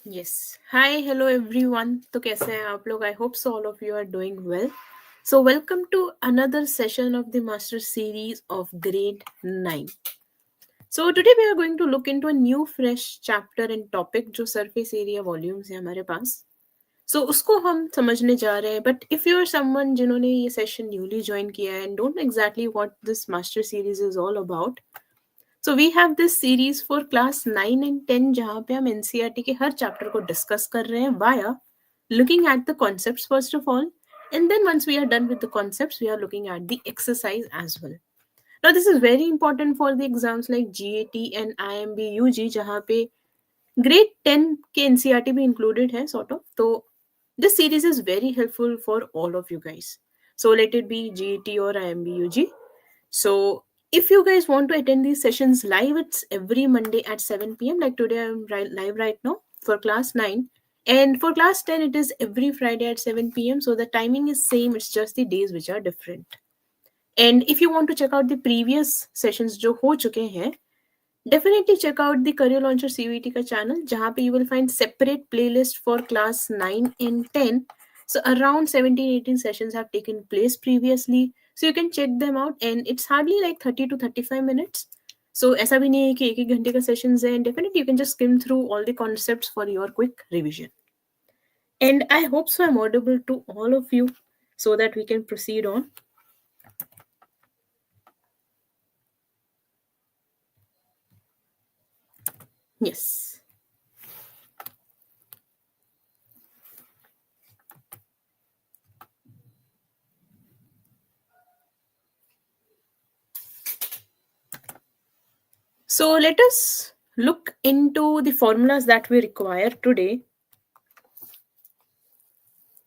Yes. Hi, hello everyone. तो कैसे हैं आप लोग? I hope so all of you are doing well. So welcome to another session of the master series of grade 9. So today we are going to look into a new fresh chapter and topic जो surface area volumes है हमारे पास. So उसको हम समझने जा रहे हैं. But if you are someone जिन्होंने ये session newly join किया है and don't know exactly what this master series is all about, so we have this series for class 9 and 10 जहाँ पे हम एनसीईआरटी के हर चैप्टर को डिस्कस कर रहे हैं via looking at the concepts first of all and then once we are done with the concepts we are looking at the exercise as well. Now this is very important for the exams like GAT and IMB UG जहाँ पे grade 10 के NCERT भी included है sort of. तो this series is very helpful for all of you guys. So let it be GET or IMB UG. So if you guys want to attend these sessions live, it's every Monday at 7 p.m. Like today, I'm live right now for class 9. And for class 10, it is every Friday at 7 p.m. So the timing is same. It's just the days which are different. And if you want to check out the previous sessions जो हो चुके हैं, definitely check out the Career Launcher CUET का channel जहाँ पे you will find separate playlist for class 9 and 10. So around 17-18 sessions have taken place previously. So you can check them out and it's hardly like 30 to 35 minutes. So ऐसा भी नहीं है कि एक एक घंटे का sessions है and definitely you can just skim through all the concepts for your quick revision. And I hope so I'm audible to all of you so that we can proceed on. Yes. So let us look into the formulas that we require today.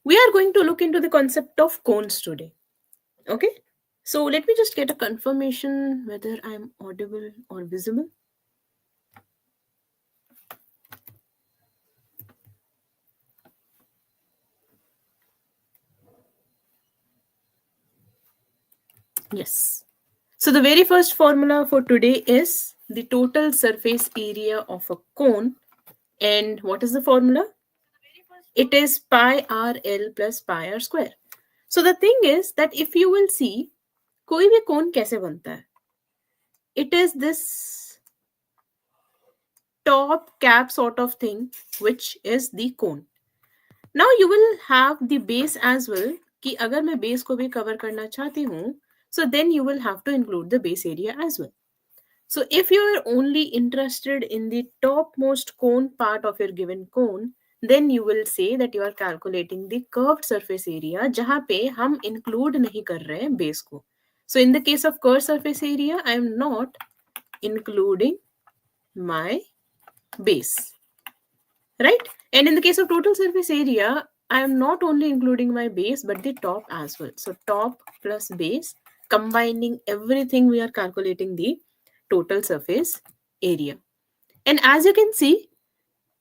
We are going to look into the concept of cones today. Okay. So let me just get a confirmation whether I'm audible or visible. Yes. So the very first formula for today is the total surface area of a cone. And what is the formula? It is pi r L plus pi r square. So the thing is that if you will see, कोई भी cone कैसे बनता है? It is this top cap sort of thing, which is the cone. Now you will have the base as well. कि अगर मैं base को भी cover करना चाहती हूँ, so then you will have to include the base area as well. So if you are only interested in the topmost cone part of your given cone, then you will say that you are calculating the curved surface area जहाँ पे हम include नहीं कर रहे हैं base को. So in the case of curved surface area, I am not including my base, right? And in the case of total surface area, I am not only including my base but the top as well. So top plus base, combining everything, we are calculating the total surface area. And as you can see,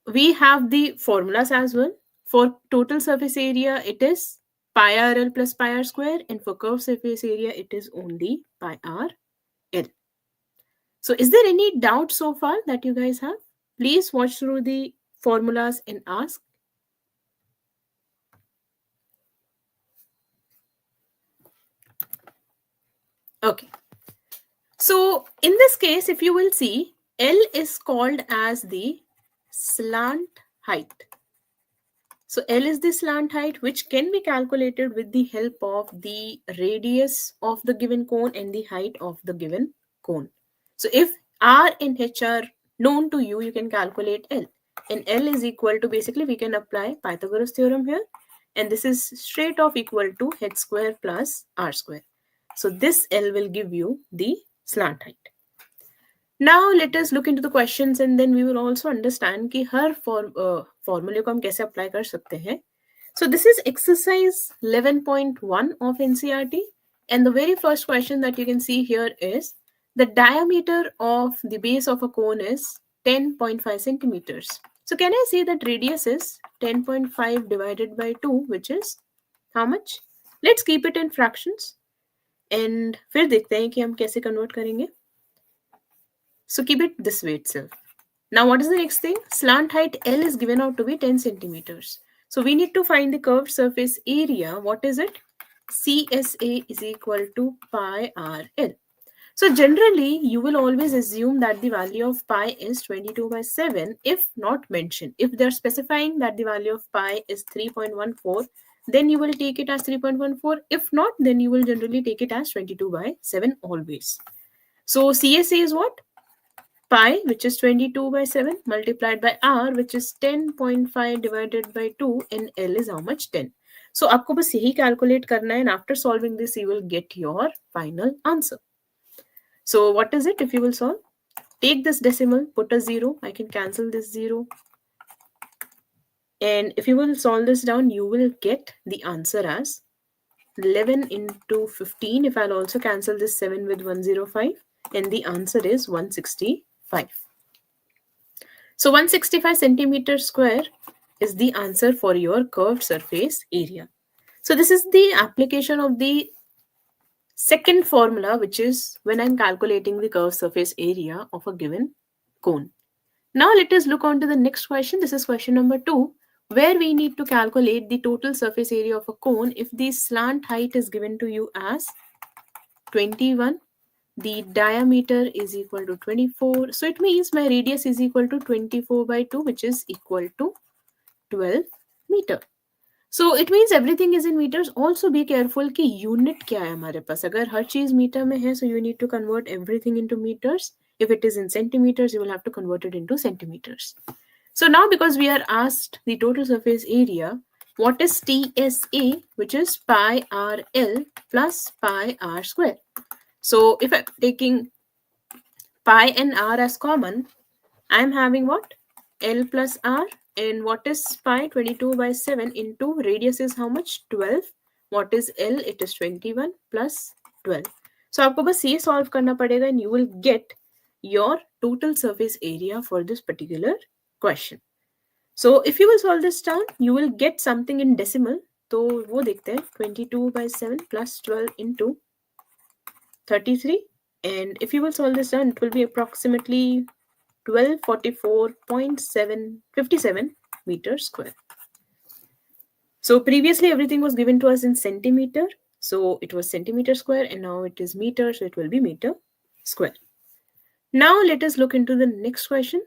we have the formulas as well. For total surface area, it is pi r L plus pi r square, and for curved surface area, it is only pi r L. So is there any doubt so far that you guys have? Please watch through the formulas and ask. Okay. So in this case, if you will see, L is called as the slant height. So L is the slant height, which can be calculated with the help of the radius of the given cone and the height of the given cone. So if R and H are known to you, you can calculate L. And L is equal to, basically we can apply Pythagoras theorem here. And this is straight off equal to H square plus R square. So this L will give you the slant height. Now let us look into the questions and then we will also understand कि हर formula को हम कैसे apply कर सकते हैं. So this is exercise 11.1 of NCERT, and the very first question that you can see here is the diameter of the base of a cone is 10.5 centimeters. So can I say that radius is 10.5 divided by 2, which is how much? Let's keep it in fractions and फिर देखते हैं कि हम कैसे convert करेंगे. So keep it this way itself. Now what is the next thing? Slant height L is given out to be 10 centimeters. So we need to find the curved surface area. What is it? CSA is equal to pi RL. So generally, you will always assume that the value of pi is 22 by 7 if not mentioned. If they're specifying that the value of pi is 3.14, then you will take it as 3.14. If not, then you will generally take it as 22 by 7 always. So CSA is what? Pi, which is 22 by 7, multiplied by r, which is 10.5 divided by 2, and L is how much? 10. So आपको बस यही calculate करना है, and after solving this, you will get your final answer. So what is it if you will solve? Take this decimal, put a 0. I can cancel this 0. And if you will solve this down, you will get the answer as 11 into 15. If I'll also cancel this 7 with 105. And the answer is 165. So 165 centimeters square is the answer for your curved surface area. So this is the application of the second formula, which is when I'm calculating the curved surface area of a given cone. Now let us look on to the next question. This is question number 2, where we need to calculate the total surface area of a cone if the slant height is given to you as 21. The diameter is equal to 24. So it means my radius is equal to 24 by 2, which is equal to 12 meter. So it means everything is in meters. Also be careful कि unit क्या है हमारे पास. अगर हर चीज metre में है, so you need to convert everything into meters. If it is in centimeters, you will have to convert it into centimeters. So now because we are asked the total surface area, what is TSA, which is pi RL plus pi R square. So if I'm taking pi and R as common, I'm having what? L plus R. And what is pi? 22 by 7 into radius is how much? 12. What is L? It is 21 plus 12. So आपको बस ये solve करना पड़ेगा and you will get your total surface area for this particular question. So if you will solve this down, you will get something in decimal. तो वो देखते हैं 22 by 7 plus 12 into 33. And if you will solve this down, it will be approximately 1244.757 meters square. So previously everything was given to us in centimeter. So it was centimeter square and now it is meter. So it will be meter square. Now let us look into the next question.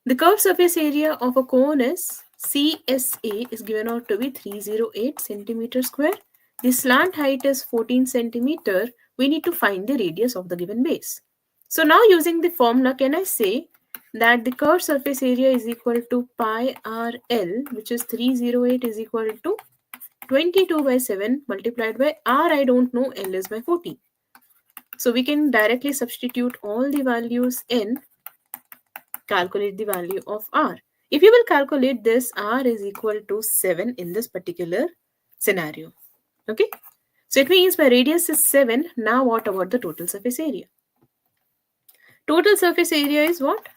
The curved surface area of a cone is CSA is given out to be 308 centimeter square. The slant height is 14 centimeter. We need to find the radius of the given base. So now using the formula, can I say that the curved surface area is equal to pi RL, which is 308 is equal to 22 by 7 multiplied by R, I don't know, L is by 14. So we can directly substitute all the values in, calculate the value of R. If you will calculate this, R is equal to 7 in this particular scenario. Okay. So it means my radius is 7. Now what about the total surface area? Total surface area is what?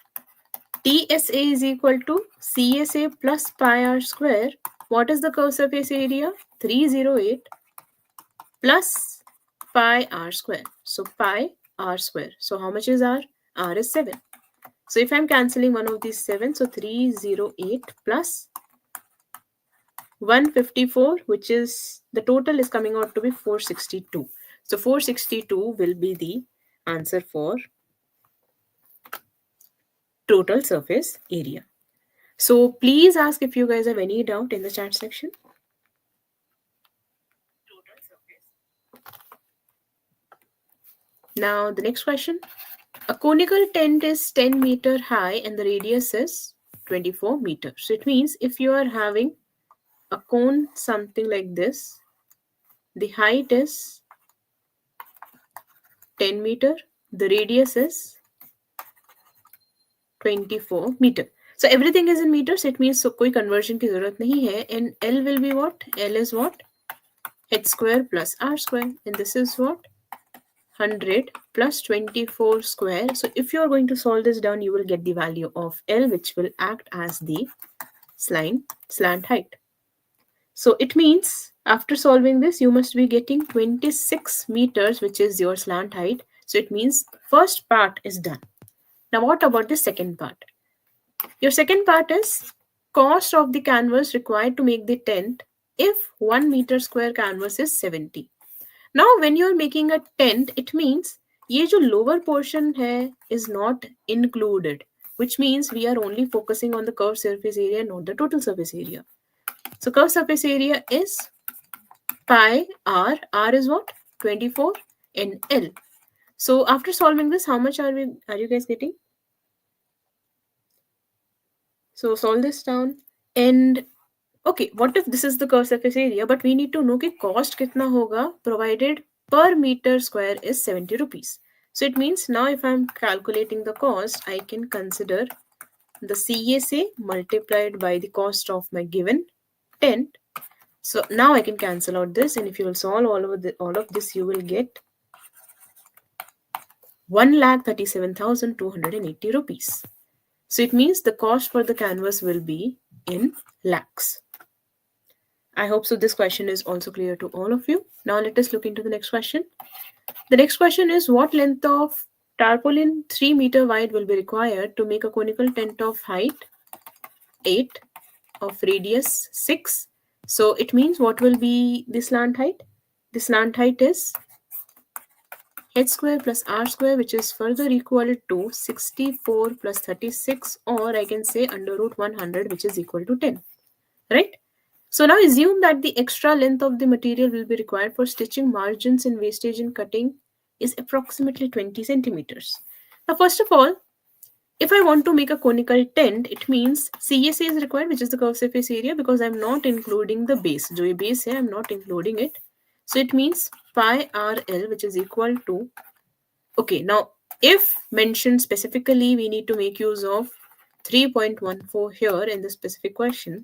TSA is equal to CSA plus pi R square. What is the curved surface area? 308 plus pi R square. So pi R square. So how much is R? R is 7. So if I'm cancelling one of these 7, so 308 plus 154, which is the total is coming out to be 462. So 462 will be the answer for total surface area. So please ask if you guys have any doubt in the chat section. Now the next question. A conical tent is 10 meter high and the radius is 24 meters. So it means if you are having a cone something like this, the height is 10 meter, the radius is 24 meter. So everything is in meters. It means so कोई conversion की जरूरत नहीं है. And L will be what? L is what? H square plus R square. And this is what? 100 plus 24 square. So if you are going to solve this down, you will get the value of L, which will act as the slant height. So it means after solving this, you must be getting 26 meters, which is your slant height. So it means first part is done. Now what about the second part? Your second part is cost of the canvas required to make the tent if 1 meter square canvas is 70. Now when you are making a tent, it means ये जो lower portion है is not included, which means we are only focusing on the curved surface area, not the total surface area. So curved surface area is pi r. R is what? 24 and L. So after solving this, how much are you guys getting? So solve this down. And okay, what if this is the curved surface area, but we need to know कि cost कितना होगा provided per meter square is 70 rupees. So it means now if I'm calculating the cost, I can consider the CSA multiplied by the cost of my given tent. So now I can cancel out this, and if you will solve all of this, you will get 1,37,280 rupees. So it means the cost for the canvas will be in lakhs. I hope so this question is also clear to all of you. Now let us look into the next question. The next question is, what length of tarpaulin 3 meter wide will be required to make a conical tent of height 8, of radius 6? So it means what will be the slant height? The slant height is h square plus r square, which is further equal to 64 plus 36, or I can say under root 100, which is equal to 10, right? So now assume that the extra length of the material will be required for stitching margins in wastage and cutting is approximately 20 centimeters. Now first of all, if I want to make a conical tent, it means CSA is required, which is the curved surface area, because I'm not including the base. जो ये base है, I'm not including it. So it means pi RL, which is equal to, okay, now if mentioned specifically, we need to make use of 3.14 here in the specific question.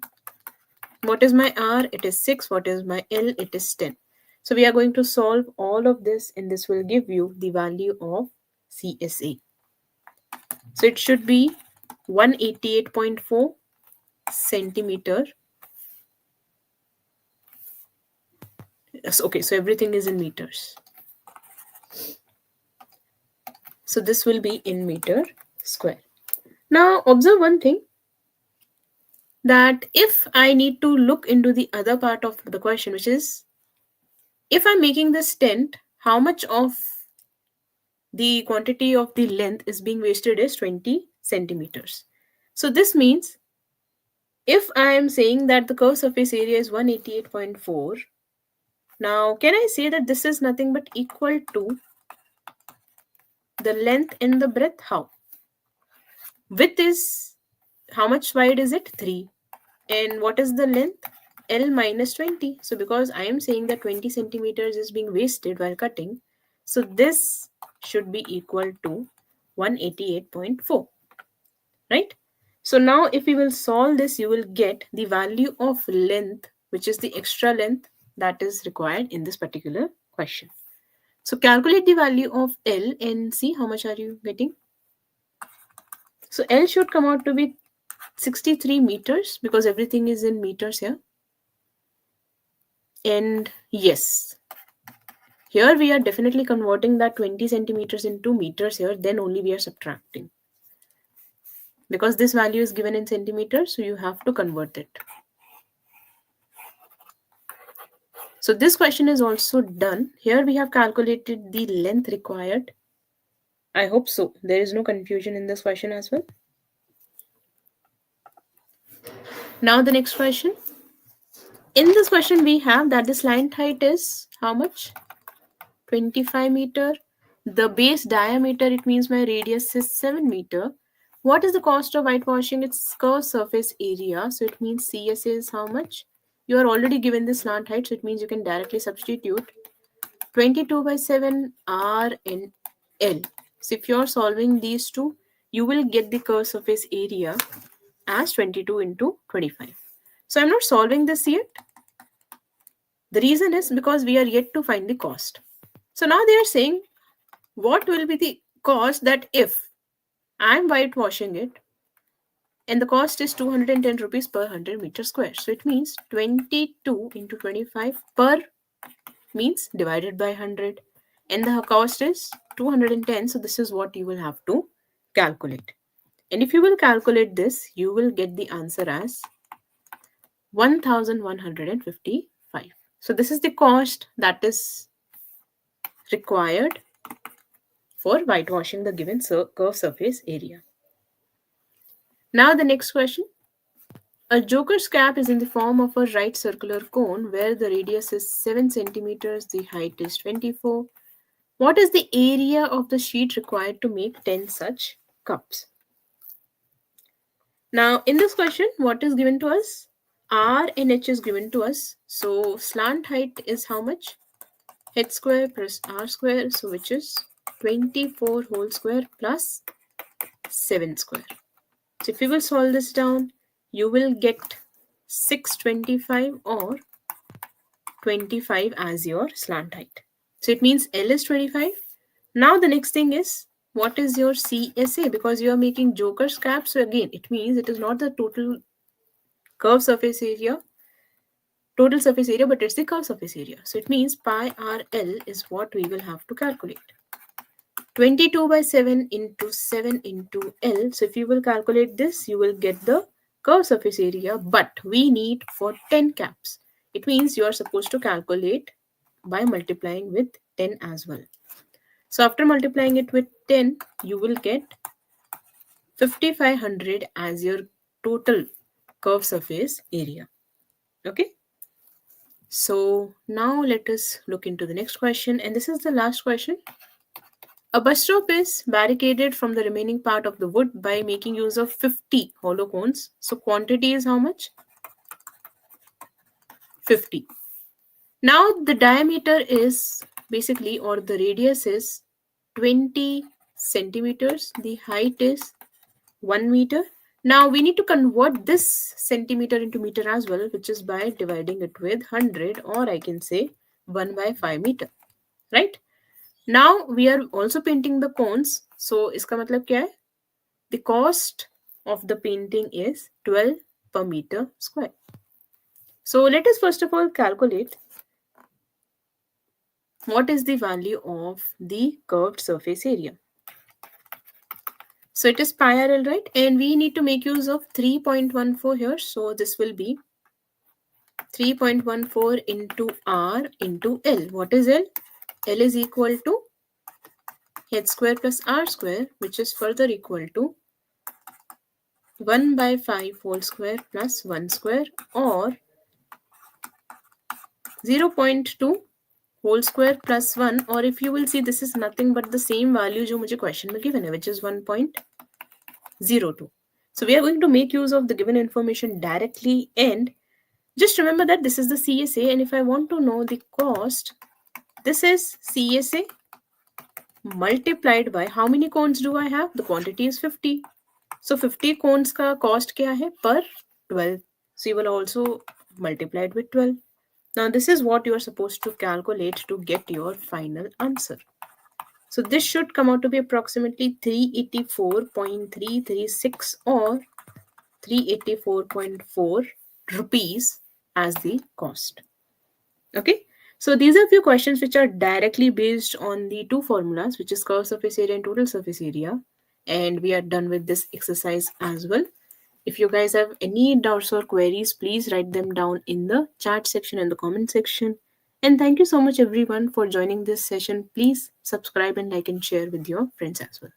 What is my R? It is 6. What is my L? It is 10. So we are going to solve all of this, and this will give you the value of CSA. So it should be 188.4 centimeter. Okay, so everything is in meters. So this will be in meter square. Now observe one thing, that if I need to look into the other part of the question, which is, if I'm making this tent, how much of the quantity of the length is being wasted is 20 centimeters. So this means if I am saying that the curved surface area is 188.4, now can I say that this is nothing but equal to the length and the breadth? How? Width is, how much wide is it? 3. And what is the length? L minus 20. So because I am saying that 20 centimeters is being wasted while cutting, so this should be equal to 188.4, right? So now if we will solve this, you will get the value of length, which is the extra length that is required in this particular question. So calculate the value of L and see how much are you getting. So L should come out to be 63 meters, because everything is in meters here. And yes, here we are definitely converting that 20 centimeters into meters here, then only we are subtracting. Because this value is given in centimeters, so you have to convert it. So this question is also done. Here we have calculated the length required. I hope so. There is no confusion in this question as well. Now the next question. In this question we have that the slant height is how much? 25 meter. The base diameter, it means my radius is 7 meter. What is the cost of whitewashing? It's curved surface area. So it means CSA is how much? You are already given the slant height, so it means you can directly substitute 22 by 7 R and L. So if you are solving these two, you will get the curved surface area as 22 into 25. So I'm not solving this yet. The reason is because we are yet to find the cost. So now they are saying what will be the cost that if I'm whitewashing it and the cost is 210 rupees per 100 meter square. So it means 22 into 25 per means divided by 100, and the cost is 210. So this is what you will have to calculate. And if you will calculate this, you will get the answer as 1155. So this is the cost that is required for whitewashing the given curve surface area. Now the next question. A joker's cap is in the form of a right circular cone where the radius is 7 centimeters, the height is 24. What is the area of the sheet required to make 10 such cups? Now in this question, what is given to us? R and H is given to us. So slant height is how much? H square plus R square, so which is 24 whole square plus 7 square. So if you will solve this down, you will get 625 or 25 as your slant height. So it means L is 25. Now the next thing is, what is your CSA? Because you are making joker's cap, so again it means it is not the total curve surface area, but it's the curve surface area. So it means pi RL is what we will have to calculate. 22 by 7 into 7 into L. So if you will calculate this, you will get the curve surface area, but we need for 10 caps. It means you are supposed to calculate by multiplying with 10 as well. So after multiplying it with 10, you will get 5500 as your total curve surface area. Okay. So now let us look into the next question, and this is the last question. A bus stop is barricaded from the remaining part of the wood by making use of 50 hollow cones. So quantity is how much? 50. Now the diameter is basically, or the radius is 20 centimeters. The height is 1 meter. Now we need to convert this centimeter into meter as well, which is by dividing it with 100, or I can say 1 by 5 meter, right? Now we are also painting the cones. So iska matlab kya hai? The cost of the painting is 12 per meter square. So let us first of all calculate what is the value of the curved surface area. So it is pi RL, right? And we need to make use of 3.14 here. So this will be 3.14 into R into L. What is L? L is equal to H square plus R square, which is further equal to 1 by 5 whole square plus 1 square, or 0.2 whole square plus 1, or if you will see, this is nothing but the same value जो मुझे question में given है, which is 1.02. So we are going to make use of the given information directly, and just remember that this is the CSA, and if I want to know the cost, this is CSA multiplied by how many cones do I have? The quantity is 50. So 50 cones का cost क्या है? Per 12. So you will also multiply it with 12. Now this is what you are supposed to calculate to get your final answer. So this should come out to be approximately 384.336 or 384.4 rupees as the cost. Okay. So these are a few questions which are directly based on the two formulas, which is curve surface area and total surface area. And we are done with this exercise as well. If you guys have any doubts or queries, please write them down in the chat section and the comment section. And thank you so much everyone for joining this session. Please subscribe and like and share with your friends as well.